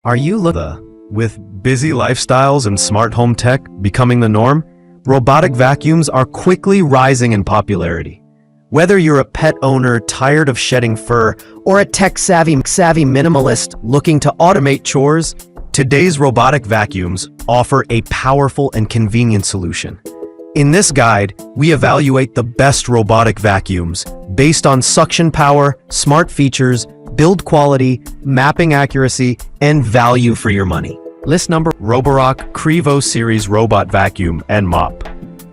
Are you with busy lifestyles and smart home tech becoming the norm? Robotic vacuums are quickly rising in popularity. Whether you're a pet owner tired of shedding fur or a tech-savvy minimalist looking to automate chores, today's robotic vacuums offer a powerful and convenient solution. In this guide, we evaluate the best robotic vacuums based on suction power, smart features, build quality, mapping accuracy, and value for your money. List number: Roborock qrevo Series Robot Vacuum and Mop.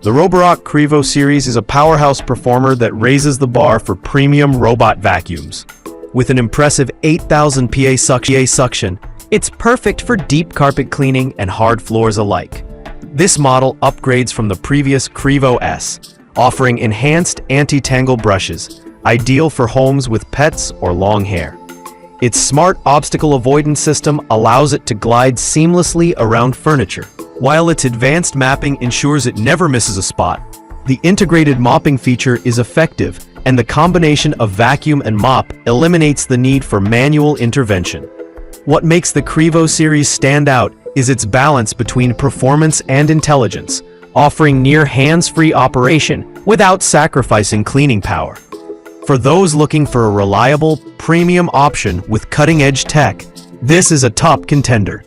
The Roborock qrevo Series is a powerhouse performer that raises the bar for premium robot vacuums. With an impressive 8,000 PA suction, it's perfect for deep carpet cleaning and hard floors alike. This model upgrades from the previous qrevo S, offering enhanced anti-tangle brushes, ideal for homes with pets or long hair. Its smart obstacle avoidance system allows it to glide seamlessly around furniture, while its advanced mapping ensures it never misses a spot. The integrated mopping feature is effective, and the combination of vacuum and mop eliminates the need for manual intervention. What makes the qrevo Series stand out is its balance between performance and intelligence, offering near hands-free operation without sacrificing cleaning power. For those looking for a reliable, premium option with cutting-edge tech, this is a top contender.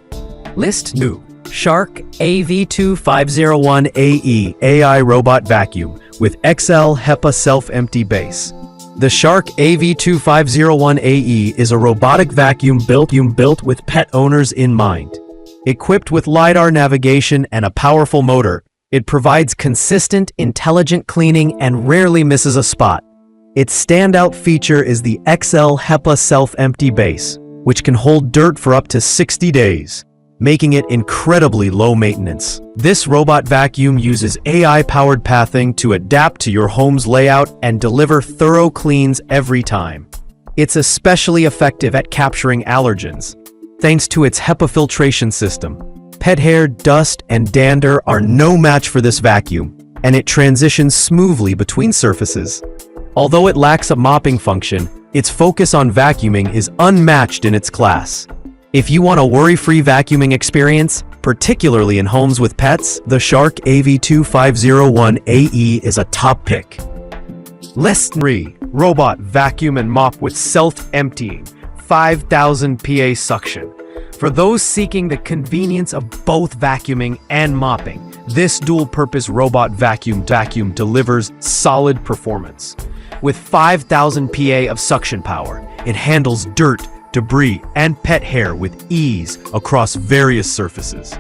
List New Shark AV2501AE AI Robot Vacuum with XL HEPA Self-Empty Base. The Shark AV2501AE is a robotic vacuum built with pet owners in mind. Equipped with lidar navigation and a powerful motor, it provides consistent, intelligent cleaning and rarely misses a spot. Its standout feature is the XL HEPA Self-Empty Base, which can hold dirt for up to 60 days, making it incredibly low maintenance. This robot vacuum uses AI-powered pathing to adapt to your home's layout and deliver thorough cleans every time. It's especially effective at capturing allergens, thanks to its HEPA filtration system. Pet hair, dust, and dander are no match for this vacuum, and it transitions smoothly between surfaces. Although it lacks a mopping function, its focus on vacuuming is unmatched in its class. If you want a worry-free vacuuming experience, particularly in homes with pets, the Shark AV2501AE is a top pick. List 3. Robot Vacuum and Mop with Self-Emptying 5,000 PA Suction. For those seeking the convenience of both vacuuming and mopping, this dual-purpose robot vacuum delivers solid performance. With 5,000 PA of suction power, it handles dirt, debris, and pet hair with ease across various surfaces.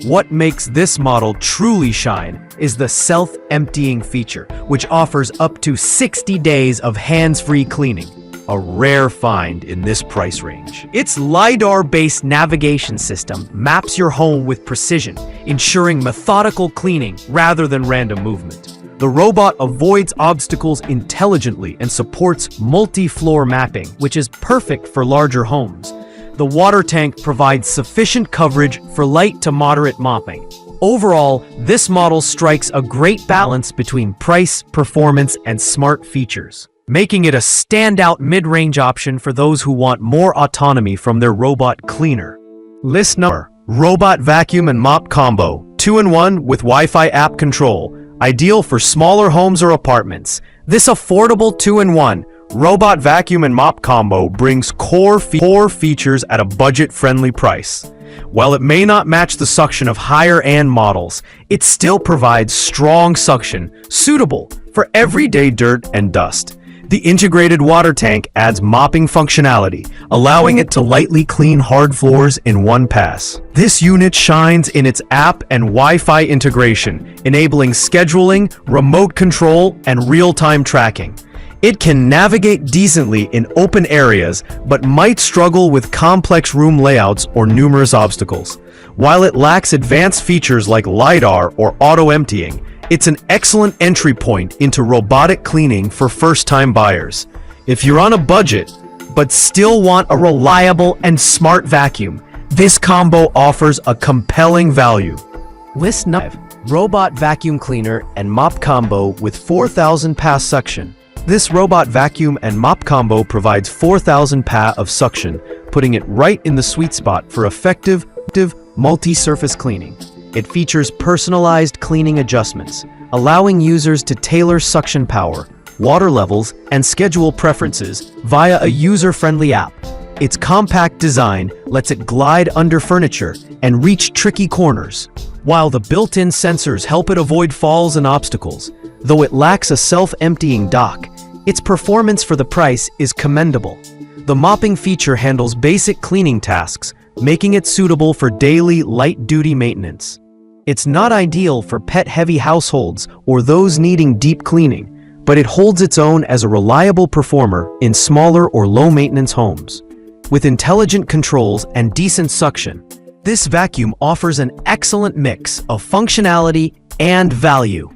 What makes this model truly shine is the self-emptying feature, which offers up to 60 days of hands-free cleaning, a rare find in this price range. Its lidar-based navigation system maps your home with precision, ensuring methodical cleaning rather than random movement. The robot avoids obstacles intelligently and supports multi-floor mapping, which is perfect for larger homes. The water tank provides sufficient coverage for light to moderate mopping. Overall, this model strikes a great balance between price, performance, and smart features, making it a standout mid-range option for those who want more autonomy from their robot cleaner. List number: Robot Vacuum and Mop Combo 2-in-1 with Wi-Fi app control. Ideal for smaller homes or apartments. This affordable 2-in-1 robot vacuum and mop combo brings core features at a budget-friendly price. While it may not match the suction of higher-end models, it still provides strong suction suitable for everyday dirt and dust. The integrated water tank adds mopping functionality, allowing it to lightly clean hard floors in one pass. This unit shines in its app and Wi-Fi integration, enabling scheduling, remote control, and real-time tracking. It can navigate decently in open areas, but might struggle with complex room layouts or numerous obstacles. While it lacks advanced features like lidar or auto-emptying, it's an excellent entry point into robotic cleaning for first-time buyers. If you're on a budget, but still want a reliable and smart vacuum, this combo offers a compelling value. List 5. Robot Vacuum Cleaner and Mop Combo with 4,000 PA Suction. This robot vacuum and mop combo provides 4,000 PA of suction, putting it right in the sweet spot for effective, multi-surface cleaning. It features personalized cleaning adjustments, allowing users to tailor suction power, water levels, and schedule preferences via a user-friendly app. Its compact design lets it glide under furniture and reach tricky corners, while the built-in sensors help it avoid falls and obstacles. Though it lacks a self-emptying dock, its performance for the price is commendable. The mopping feature handles basic cleaning tasks, making it suitable for daily, light-duty maintenance. It's not ideal for pet-heavy households or those needing deep cleaning, but it holds its own as a reliable performer in smaller or low-maintenance homes. With intelligent controls and decent suction, this vacuum offers an excellent mix of functionality and value.